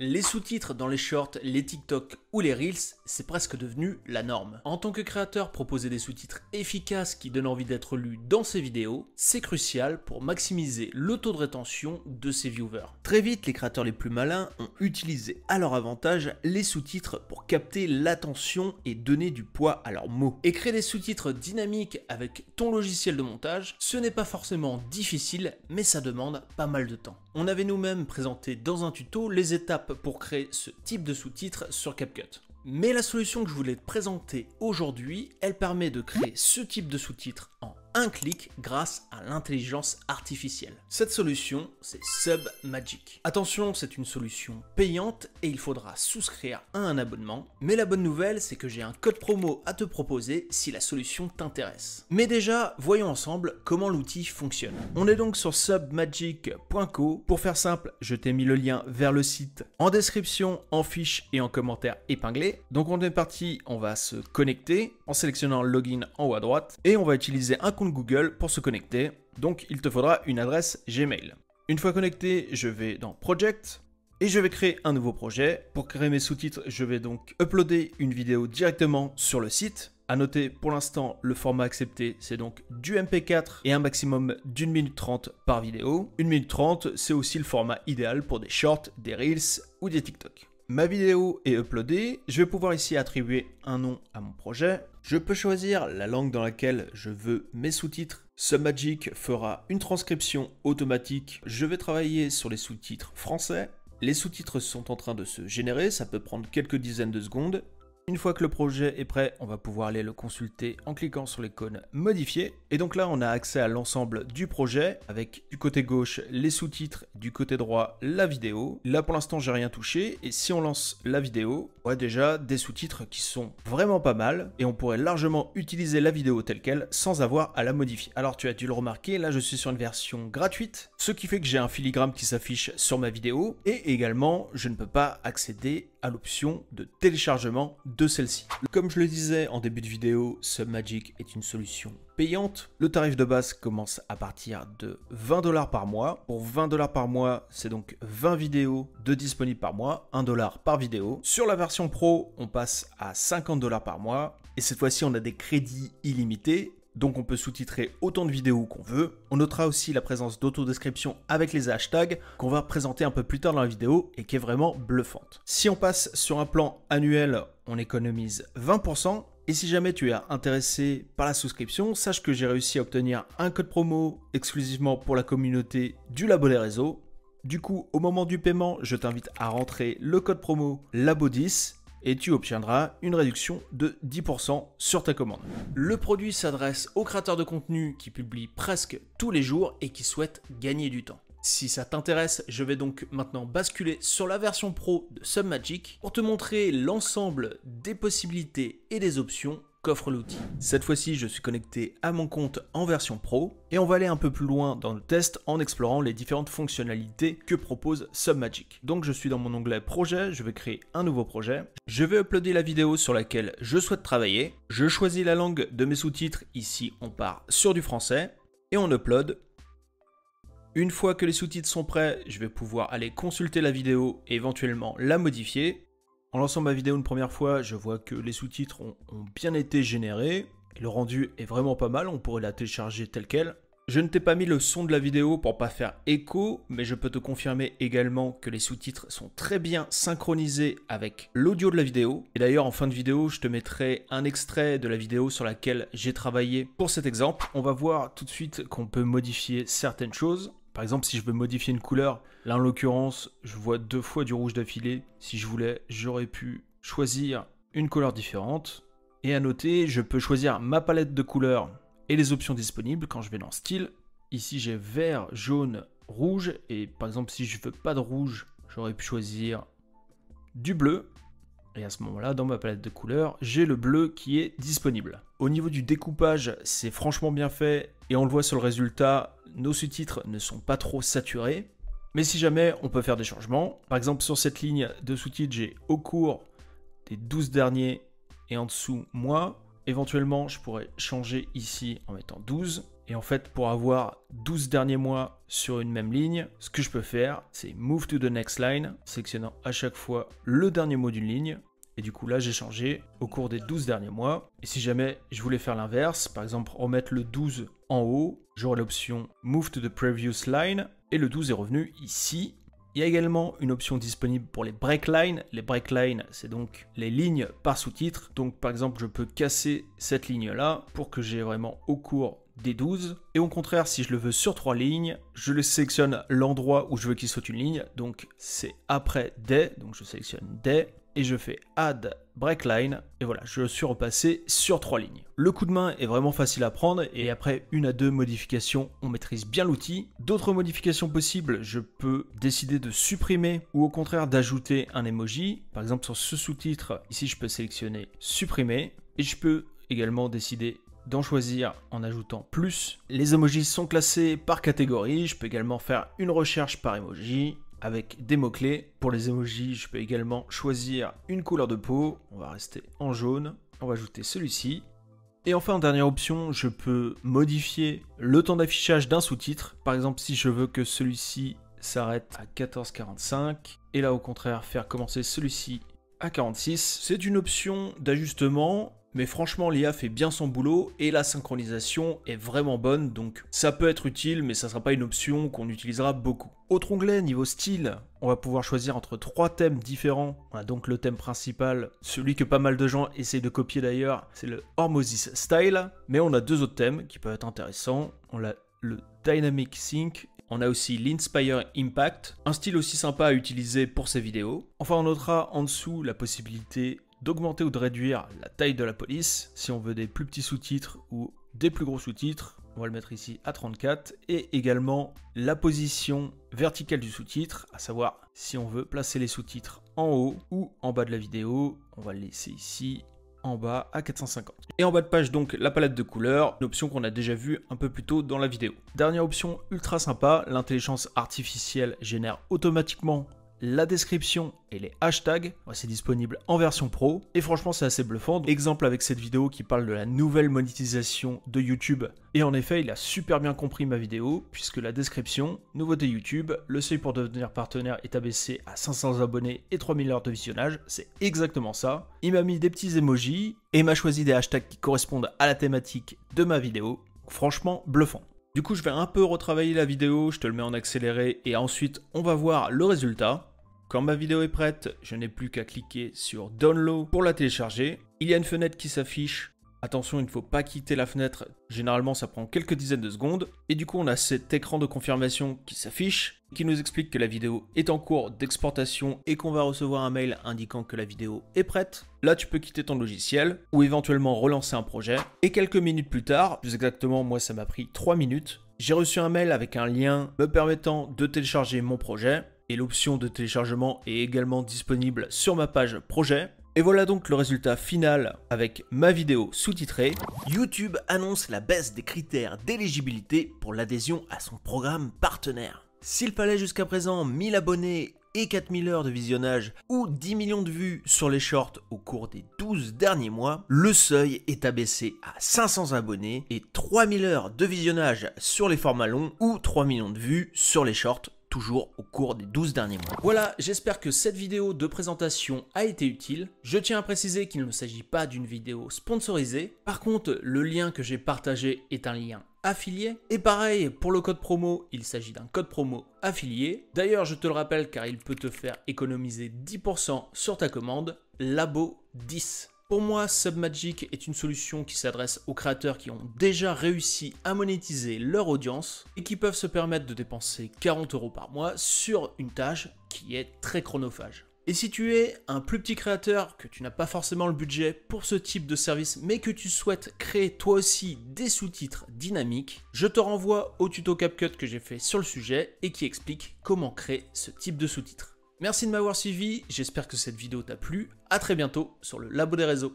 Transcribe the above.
Les sous-titres dans les shorts, les TikTok ou les Reels, c'est presque devenu la norme. En tant que créateur, proposer des sous-titres efficaces qui donnent envie d'être lus dans ses vidéos, c'est crucial pour maximiser le taux de rétention de ses viewers. Très vite, les créateurs les plus malins ont utilisé à leur avantage les sous-titres pour capter l'attention et donner du poids à leurs mots. Et créer des sous-titres dynamiques avec ton logiciel de montage, ce n'est pas forcément difficile, mais ça demande pas mal de temps. On avait nous-mêmes présenté dans un tuto les étapes pour créer ce type de sous-titres sur CapCut. Mais la solution que je voulais te présenter aujourd'hui, elle permet de créer ce type de sous-titres en un clic grâce à l'intelligence artificielle. Cette solution, c'est SubMagic. Attention, c'est une solution payante et il faudra souscrire à un abonnement. Mais la bonne nouvelle, c'est que j'ai un code promo à te proposer si la solution t'intéresse. Mais déjà, voyons ensemble comment l'outil fonctionne. On est donc sur submagic.co. Pour faire simple, je t'ai mis le lien vers le site en description, en fiche et en commentaire épinglé. Donc on est parti, on va se connecter en sélectionnant Login en haut à droite et on va utiliser un compte Google pour se connecter. Donc il te faudra une adresse Gmail. Une fois connecté, je vais dans Project et je vais créer un nouveau projet. Pour créer mes sous-titres, je vais donc uploader une vidéo directement sur le site. À noter, pour l'instant, le format accepté, c'est donc du MP4 et un maximum d'1 minute 30 par vidéo. 1 minute 30, c'est aussi le format idéal pour des shorts, des Reels ou des TikTok. Ma vidéo est uploadée, je vais pouvoir ici attribuer un nom à mon projet. Je peux choisir la langue dans laquelle je veux mes sous-titres. SubMagic fera une transcription automatique. Je vais travailler sur les sous-titres français. Les sous-titres sont en train de se générer, ça peut prendre quelques dizaines de secondes. Une fois que le projet est prêt, on va pouvoir aller le consulter en cliquant sur l'icône modifier. Et donc là, on a accès à l'ensemble du projet avec du côté gauche les sous-titres, du côté droit la vidéo. Là, pour l'instant, j'ai rien touché. Et si on lance la vidéo, on voit déjà des sous-titres qui sont vraiment pas mal. Et on pourrait largement utiliser la vidéo telle quelle sans avoir à la modifier. Alors, tu as dû le remarquer, là, je suis sur une version gratuite. Ce qui fait que j'ai un filigrane qui s'affiche sur ma vidéo. Et également, je ne peux pas accéder à l'option de téléchargement de celle-ci. Comme je le disais en début de vidéo, SubMagic est une solution payante. Le tarif de base commence à partir de 20 $ par mois. Pour 20 $ par mois, c'est donc 20 vidéos de disponibles par mois, 1 $ par vidéo. Sur la version pro, on passe à 50 $ par mois. Et cette fois-ci, on a des crédits illimités. Donc on peut sous-titrer autant de vidéos qu'on veut. On notera aussi la présence d'autodescription avec les hashtags qu'on va présenter un peu plus tard dans la vidéo et qui est vraiment bluffante. Si on passe sur un plan annuel, on économise 20%. Et si jamais tu es intéressé par la souscription, sache que j'ai réussi à obtenir un code promo exclusivement pour la communauté du Labo des réseaux. Du coup, au moment du paiement, je t'invite à rentrer le code promo LABO10. Et tu obtiendras une réduction de 10% sur ta commande. Le produit s'adresse aux créateurs de contenu qui publient presque tous les jours et qui souhaitent gagner du temps. Si ça t'intéresse, je vais donc maintenant basculer sur la version pro de SubMagic pour te montrer l'ensemble des possibilités et des options qu'offre l'outil. Cette fois-ci, je suis connecté à mon compte en version pro et on va aller un peu plus loin dans le test en explorant les différentes fonctionnalités que propose SubMagic. Donc je suis dans mon onglet projet, je vais créer un nouveau projet. Je vais uploader la vidéo sur laquelle je souhaite travailler. Je choisis la langue de mes sous-titres, ici on part sur du français et on upload. Une fois que les sous-titres sont prêts, je vais pouvoir aller consulter la vidéo et éventuellement la modifier. En lançant ma vidéo une première fois, je vois que les sous-titres ont bien été générés. Et le rendu est vraiment pas mal, on pourrait la télécharger telle quelle. Je ne t'ai pas mis le son de la vidéo pour pas faire écho, mais je peux te confirmer également que les sous-titres sont très bien synchronisés avec l'audio de la vidéo. Et d'ailleurs, en fin de vidéo, je te mettrai un extrait de la vidéo sur laquelle j'ai travaillé pour cet exemple. On va voir tout de suite qu'on peut modifier certaines choses. Par exemple, si je veux modifier une couleur, là en l'occurrence, je vois 2 fois du rouge d'affilée. Si je voulais, j'aurais pu choisir une couleur différente. Et à noter, je peux choisir ma palette de couleurs et les options disponibles quand je vais dans Style. Ici, j'ai vert, jaune, rouge. Et par exemple, si je veux pas de rouge, j'aurais pu choisir du bleu. Et à ce moment-là, dans ma palette de couleurs, j'ai le bleu qui est disponible. Au niveau du découpage, c'est franchement bien fait. Et on le voit sur le résultat, nos sous-titres ne sont pas trop saturés. Mais si jamais, on peut faire des changements. Par exemple, sur cette ligne de sous-titres, j'ai au cours des 12 derniers et en dessous, moi. éventuellement, je pourrais changer ici en mettant 12. Et en fait, pour avoir 12 derniers mois sur une même ligne, ce que je peux faire, c'est Move to the next line, sélectionnant à chaque fois le dernier mot d'une ligne. Et du coup, là, j'ai changé au cours des 12 derniers mois. Et si jamais je voulais faire l'inverse, par exemple, remettre le 12 en haut, j'aurai l'option Move to the previous line. Et le 12 est revenu ici. Il y a également une option disponible pour les break lines. Les break lines, c'est donc les lignes par sous-titre. Donc, par exemple, je peux casser cette ligne-là pour que j'ai vraiment au cours des 12. Et au contraire, si je le veux sur 3 lignes, je le sélectionne l'endroit où je veux qu'il saute une ligne. Donc, c'est après des. Donc, je sélectionne des. Et je fais Add Break Line, et voilà, je suis repassé sur 3 lignes. Le coup de main est vraiment facile à prendre, et après 1 à 2 modifications, on maîtrise bien l'outil. D'autres modifications possibles, je peux décider de supprimer, ou au contraire d'ajouter un emoji. Par exemple, sur ce sous-titre, ici je peux sélectionner Supprimer, et je peux également décider d'en choisir en ajoutant plus. Les emojis sont classés par catégorie, je peux également faire une recherche par emoji, avec des mots-clés. Pour les emojis, je peux également choisir une couleur de peau. On va rester en jaune. On va ajouter celui-ci. Et enfin, en dernière option, je peux modifier le temps d'affichage d'un sous-titre. Par exemple, si je veux que celui-ci s'arrête à 14:45, et là, au contraire, faire commencer celui-ci à 46. C'est une option d'ajustement. Mais franchement, l'IA fait bien son boulot et la synchronisation est vraiment bonne, donc ça peut être utile, mais ça ne sera pas une option qu'on utilisera beaucoup. Autre onglet, niveau style, on va pouvoir choisir entre 3 thèmes différents. On a donc le thème principal, celui que pas mal de gens essayent de copier d'ailleurs, c'est le Hormosis Style, mais on a 2 autres thèmes qui peuvent être intéressants. On a le Dynamic Sync. On a aussi l'Inspire Impact, un style aussi sympa à utiliser pour ces vidéos. Enfin, on notera en dessous la possibilité d'augmenter ou de réduire la taille de la police, si on veut des plus petits sous-titres ou des plus gros sous-titres. On va le mettre ici à 34, et également la position verticale du sous-titre, à savoir si on veut placer les sous-titres en haut ou en bas de la vidéo. On va le laisser ici en bas à 450. Et en bas de page, donc, la palette de couleurs, une option qu'on a déjà vue un peu plus tôt dans la vidéo. Dernière option ultra sympa, l'intelligence artificielle génère automatiquement la description et les hashtags. C'est disponible en version pro et franchement c'est assez bluffant. Exemple avec cette vidéo qui parle de la nouvelle monétisation de YouTube, et en effet il a super bien compris ma vidéo puisque la description, nouveauté YouTube, le seuil pour devenir partenaire est abaissé à 500 abonnés et 3000 heures de visionnage, c'est exactement ça. Il m'a mis des petits emojis et m'a choisi des hashtags qui correspondent à la thématique de ma vidéo. Franchement bluffant. Du coup je vais un peu retravailler la vidéo, je te le mets en accéléré et ensuite on va voir le résultat. Quand ma vidéo est prête, je n'ai plus qu'à cliquer sur Download pour la télécharger. Il y a une fenêtre qui s'affiche. Attention, il ne faut pas quitter la fenêtre. Généralement, ça prend quelques dizaines de secondes. Et du coup, on a cet écran de confirmation qui s'affiche, qui nous explique que la vidéo est en cours d'exportation et qu'on va recevoir un mail indiquant que la vidéo est prête. Là, tu peux quitter ton logiciel ou éventuellement relancer un projet. Et quelques minutes plus tard, plus exactement, moi, ça m'a pris 3 minutes, j'ai reçu un mail avec un lien me permettant de télécharger mon projet. Et l'option de téléchargement est également disponible sur ma page projet. Et voilà donc le résultat final avec ma vidéo sous-titrée. YouTube annonce la baisse des critères d'éligibilité pour l'adhésion à son programme partenaire. S'il fallait jusqu'à présent 1000 abonnés et 4000 heures de visionnage ou 10 millions de vues sur les shorts au cours des 12 derniers mois, le seuil est abaissé à 500 abonnés et 3000 heures de visionnage sur les formats longs ou 3 millions de vues sur les shorts, toujours au cours des 12 derniers mois. Voilà, j'espère que cette vidéo de présentation a été utile. Je tiens à préciser qu'il ne s'agit pas d'une vidéo sponsorisée. Par contre, le lien que j'ai partagé est un lien affilié. Et pareil, pour le code promo, il s'agit d'un code promo affilié. D'ailleurs, je te le rappelle car il peut te faire économiser 10% sur ta commande, Labo10. Pour moi, Submagic est une solution qui s'adresse aux créateurs qui ont déjà réussi à monétiser leur audience et qui peuvent se permettre de dépenser 40 € par mois sur une tâche qui est très chronophage. Et si tu es un plus petit créateur, que tu n'as pas forcément le budget pour ce type de service, mais que tu souhaites créer toi aussi des sous-titres dynamiques, je te renvoie au tuto CapCut que j'ai fait sur le sujet et qui explique comment créer ce type de sous-titres. Merci de m'avoir suivi, j'espère que cette vidéo t'a plu, à très bientôt sur le Labo des réseaux.